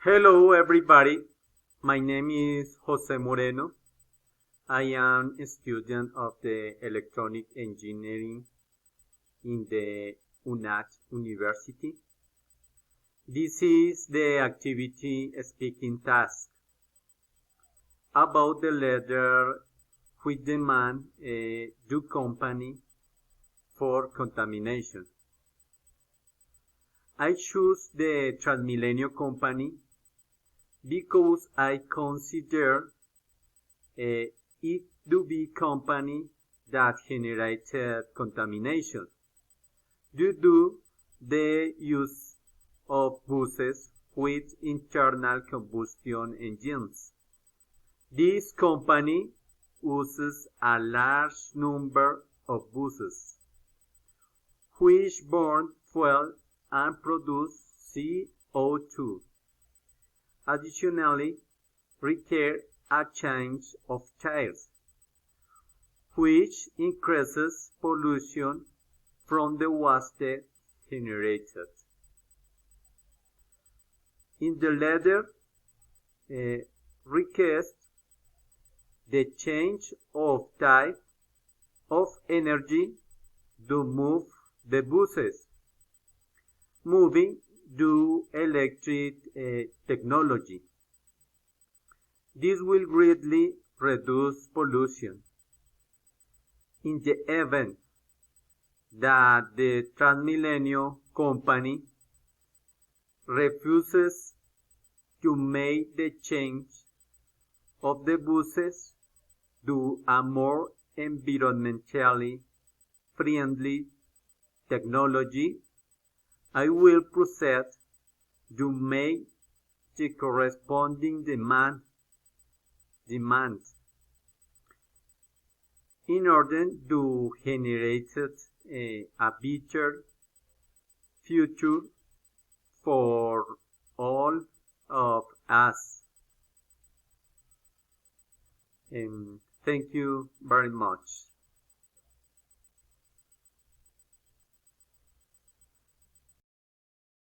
Hello everybody, my name is Jose Moreno. I am a student of the electronic engineering in the UNAT University. This is the activity speaking task about the letter which demand a due company for contamination. I choose the Transmilenio company because I consider it to be company that generated contamination due to the use of buses with internal combustion engines. This company uses a large number of buses which burn fuel and produce CO2. Additionally, require a change of tires, which increases pollution from the waste generated. In the letter request the change of type of energy to move the buses, moving to electric technology. This will greatly reduce pollution. In the event that the Transmilenio company refuses to make the change of the buses to a more environmentally friendly technology, I will proceed to make the corresponding demand in order to generate a better future for all of us. And thank you very much.